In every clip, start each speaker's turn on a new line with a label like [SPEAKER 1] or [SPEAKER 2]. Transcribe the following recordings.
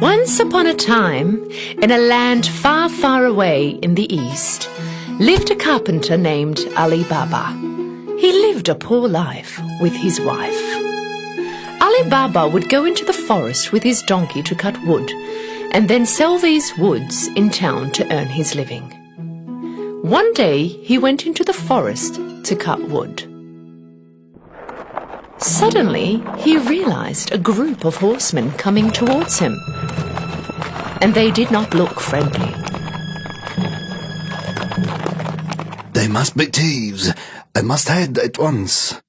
[SPEAKER 1] Once upon a time, in a land far, far away in the east, lived a carpenter named Alibaba. He lived a poor life with his wife. Alibaba would go into the forest with his donkey to cut wood, and then sell these woods in town to earn his living. One day he went into the forest to cut wood. Suddenly he realized a group of horsemen coming towards him, and they did not look friendly.
[SPEAKER 2] They must be thieves. I must hide at once.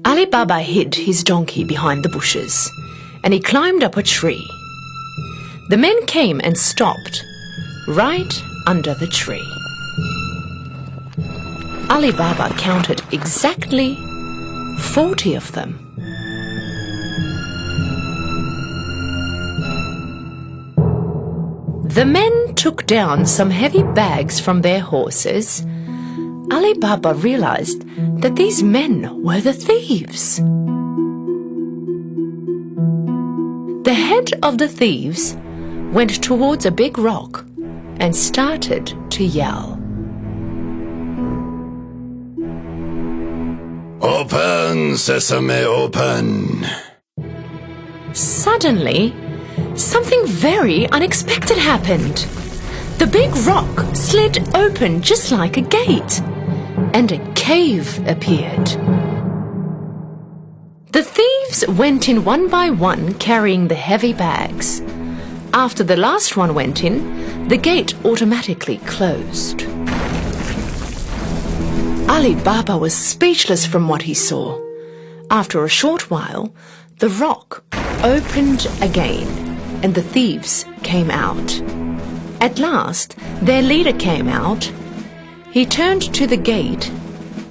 [SPEAKER 1] Alibaba hid his donkey behind the bushes, and he climbed up a tree. The men came and stopped right under the tree. Alibaba counted exactly 40 of them. The men took down some heavy bags from their horses. Alibaba realized that these men were the thieves. The head of the thieves went towards a big rock and started to yell.
[SPEAKER 2] Open, sesame, open.
[SPEAKER 1] Suddenly, something very unexpected happened. The big rock slid open just like a gate, and a cave appeared. The thieves went in one by one, carrying the heavy bags. After the last one went in, the gate automatically closed. Alibaba was speechless from what he saw. After a short while, the rock opened again, and the thieves came out. At last, their leader came out. He turned to the gate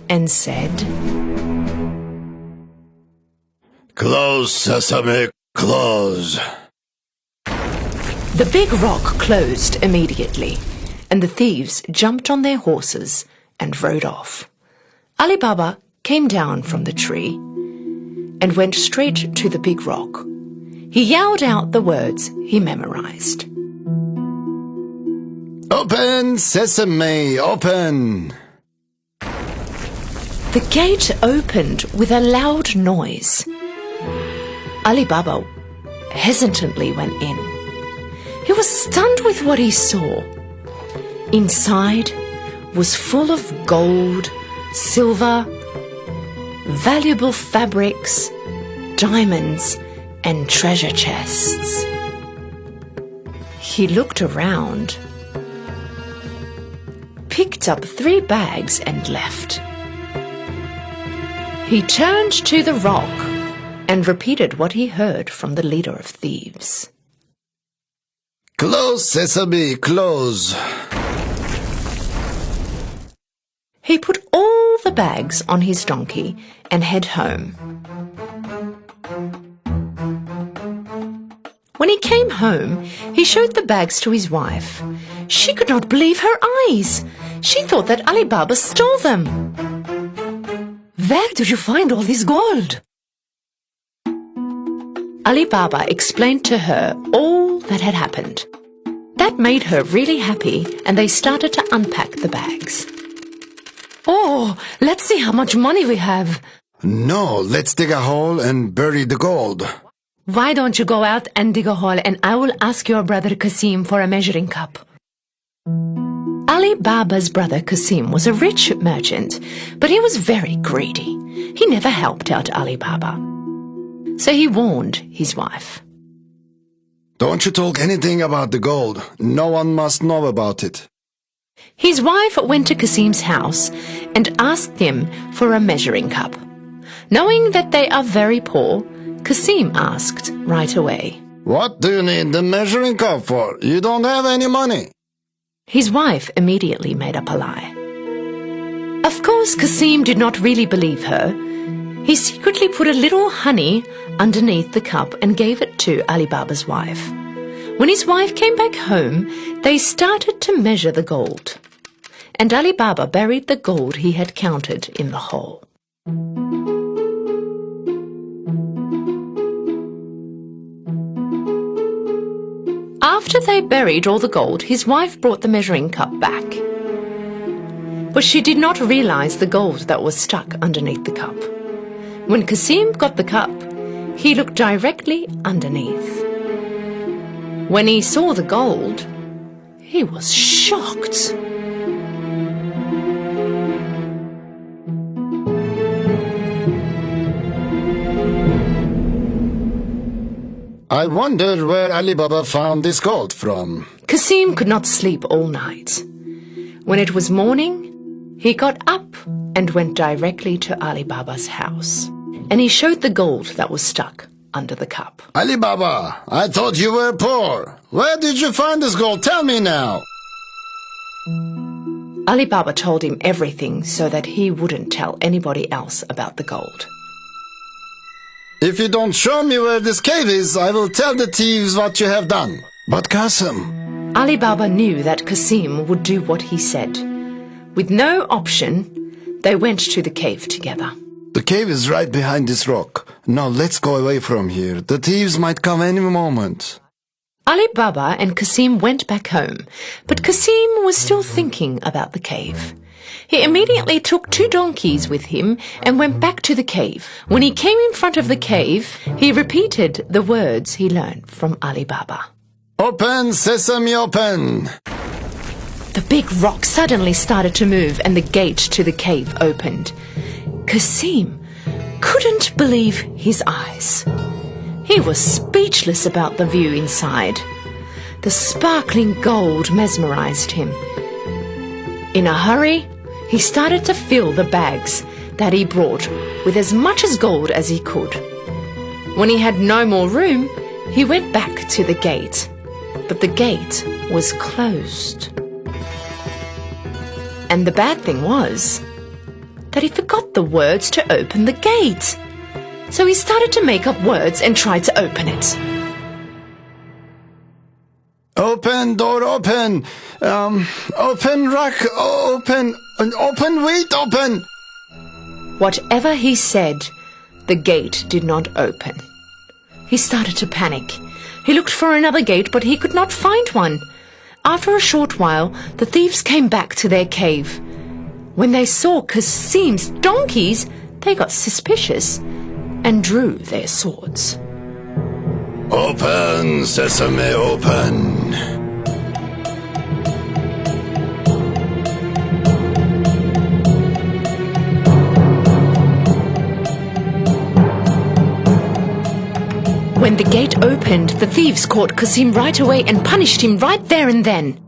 [SPEAKER 1] and said,
[SPEAKER 2] Close, sesame, close.
[SPEAKER 1] The big rock closed immediately, and the thieves jumped on their horses and rode off. Alibaba came down from the tree and went straight to the big rock. He yelled out the words he memorized.
[SPEAKER 2] Open, sesame, open.
[SPEAKER 1] The gate opened with a loud noise. Alibaba hesitantly went in. He was stunned with what he saw. Inside was full of gold, silver, valuable fabrics, diamonds, and treasure chests. He looked around, picked up 3 bags and left. He turned to the rock and repeated what he heard from the leader of thieves.
[SPEAKER 2] Close, sesame, close.
[SPEAKER 1] He put all the bags on his donkey and head home. When he came home, he showed the bags to his wife. She could not believe her eyes. She thought that Alibaba stole them. Where did you find all this gold? Alibaba explained to her all that had happened. That made her really happy, and they started to unpack the bags. Oh, let's see how much money we have.
[SPEAKER 2] No, let's dig a hole and bury the gold.
[SPEAKER 1] Why don't you go out and dig a hole, and I will ask your brother Kasim for a measuring cup. Alibaba's brother Kasim was a rich merchant, but he was very greedy. He never helped out Alibaba. So he warned his wife.
[SPEAKER 2] Don't you talk anything about the gold. No one must know about it.
[SPEAKER 1] His wife went to Kasim's house and asked him for a measuring cup. Knowing that they are very poor, Kasim asked right away.
[SPEAKER 2] What do you need the measuring cup for? You don't have any money.
[SPEAKER 1] His wife immediately made up a lie. Of course, Kasim did not really believe her. He secretly put a little honey underneath the cup and gave it to Alibaba's wife. When his wife came back home, they started to measure the gold, and Alibaba buried the gold he had counted in the hole. After they buried all the gold, his wife brought the measuring cup back. But she did not realize the gold that was stuck underneath the cup. When Kasim got the cup, he looked directly underneath. When he saw the gold, he was shocked.
[SPEAKER 2] I wonder where Alibaba found this gold from.
[SPEAKER 1] Kasim could not sleep all night. When it was morning, he got up and went directly to Alibaba's house. And he showed the gold that was stuck under the cup.
[SPEAKER 2] Alibaba, I thought you were poor. Where did you find this gold? Tell me now.
[SPEAKER 1] Alibaba told him everything so that he wouldn't tell anybody else about the gold.
[SPEAKER 2] If you don't show me where this cave is, I will tell the thieves what you have done. But Qasim...
[SPEAKER 1] Alibaba knew that Kasim would do what he said. With no option, they went to the cave together.
[SPEAKER 2] The cave is right behind this rock. Now let's go away from here. The thieves might come any moment.
[SPEAKER 1] Alibaba and Kasim went back home, but Kasim was still thinking about the cave. He immediately took 2 donkeys with him and went back to the cave. When he came in front of the cave, he repeated the words he learned from Alibaba.
[SPEAKER 2] Open, sesame, open!
[SPEAKER 1] The big rock suddenly started to move and the gate to the cave opened. Kasim couldn't believe his eyes. He was speechless about the view inside. The sparkling gold mesmerized him. In a hurry, he started to fill the bags that he brought with as much as gold as he could. When he had no more room, he went back to the gate, but the gate was closed. And the bad thing was that he forgot the words to open the gate. So he started to make up words and tried to open it.
[SPEAKER 2] Open, door, open. Open, rock, open. Open, wait, open.
[SPEAKER 1] Whatever he said, the gate did not open. He started to panic. He looked for another gate, but he could not find one. After a short while, the thieves came back to their cave. When they saw Kasim's donkeys, they got suspicious and drew their swords.
[SPEAKER 2] Open, sesame, open.
[SPEAKER 1] When the gate opened, the thieves caught Kasim right away and punished him right there and then.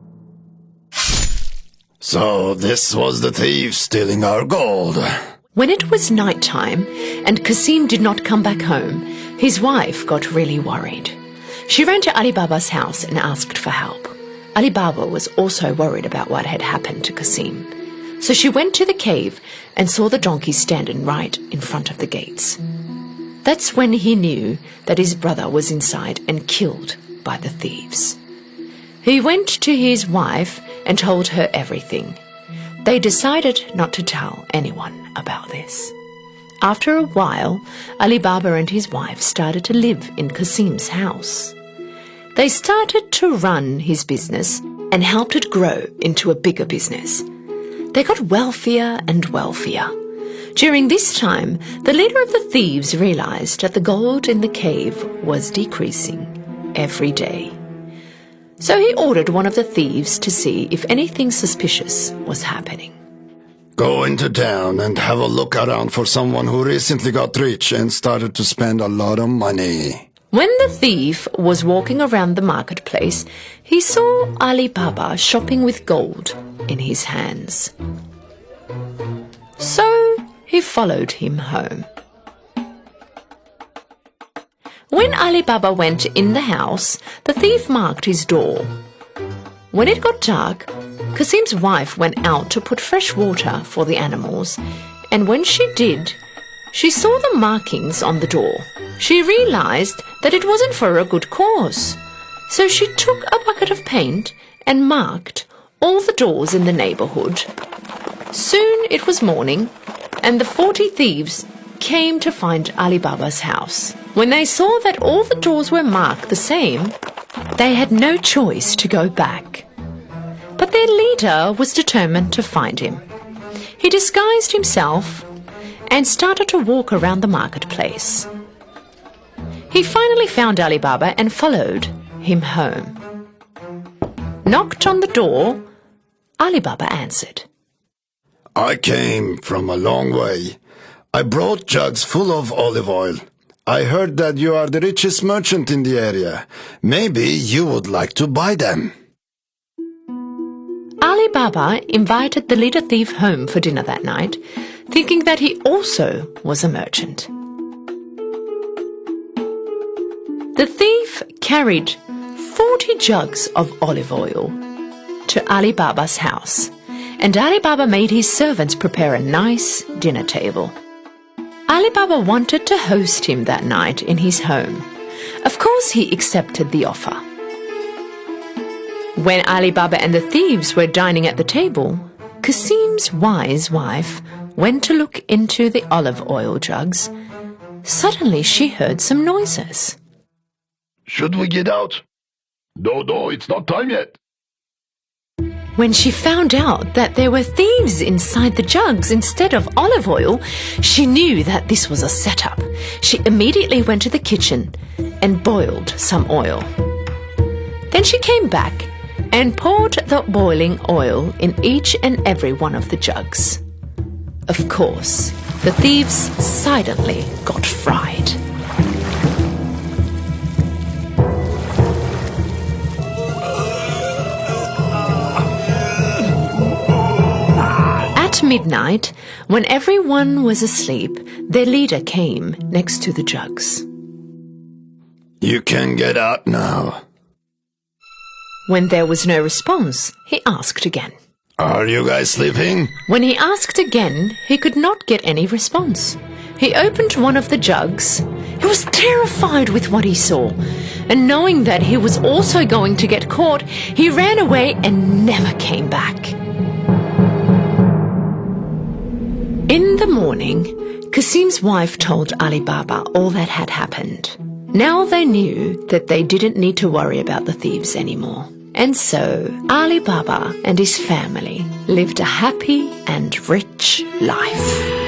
[SPEAKER 2] So this was the thieves stealing our gold.
[SPEAKER 1] When it was night time and Kasim did not come back home, his wife got really worried. She ran to Alibaba's house and asked for help. Alibaba was also worried about what had happened to Kasim. So she went to the cave and saw the donkey standing right in front of the gates. That's when he knew that his brother was inside and killed by the thieves. He went to his wife and told her everything. They decided not to tell anyone about this. After a while, Alibaba and his wife started to live in Kasim's house. They started to run his business and helped it grow into a bigger business. They got wealthier and wealthier. During this time, the leader of the thieves realized that the gold in the cave was decreasing every day. So he ordered one of the thieves to see if anything suspicious was happening.
[SPEAKER 2] Go into town and have a look around for someone who recently got rich and started to spend a lot of money.
[SPEAKER 1] When the thief was walking around the marketplace, he saw Alibaba shopping with gold in his hands. So he followed him home. When Alibaba went in the house, the thief marked his door. When it got dark, Kasim's wife went out to put fresh water for the animals, and when she did, she saw the markings on the door. She realized that it wasn't for a good cause. So she took a bucket of paint and marked all the doors in the neighborhood. Soon it was morning, and the 40 thieves came to find Alibaba's house. When they saw that all the doors were marked the same, They had no choice to go back. But their leader was determined to find him. He disguised himself and started to walk around the marketplace. He finally found Alibaba and followed him home. Knocked on the door, Alibaba answered.
[SPEAKER 2] I came from a long way. I brought jugs full of olive oil. I heard that you are the richest merchant in the area. Maybe you would like to buy them.
[SPEAKER 1] Alibaba invited the leader thief home for dinner that night, thinking that he also was a merchant. The thief carried 40 jugs of olive oil to Alibaba's house, and Alibaba made his servants prepare a nice dinner table. Alibaba wanted to host him that night in his home. Of course, he accepted the offer. When Alibaba and the thieves were dining at the table, Qasim's wise wife went to look into the olive oil jugs. Suddenly she heard some noises.
[SPEAKER 3] Should we get out? No, it's not time yet.
[SPEAKER 1] When she found out that there were thieves inside the jugs instead of olive oil, she knew that this was a setup. She immediately went to the kitchen and boiled some oil. Then she came back and poured the boiling oil in each and every one of the jugs. Of course, the thieves silently got fried. At midnight, when everyone was asleep, their leader came next to the jugs.
[SPEAKER 2] You can get out now.
[SPEAKER 1] When there was no response, he asked again.
[SPEAKER 2] Are you guys sleeping?
[SPEAKER 1] When he asked again, he could not get any response. He opened one of the jugs. He was terrified with what he saw, and knowing that he was also going to get caught, he ran away and never came back. In the morning, Qasim's wife told Alibaba all that had happened. Now they knew that they didn't need to worry about the thieves anymore. And so Alibaba and his family lived a happy and rich life.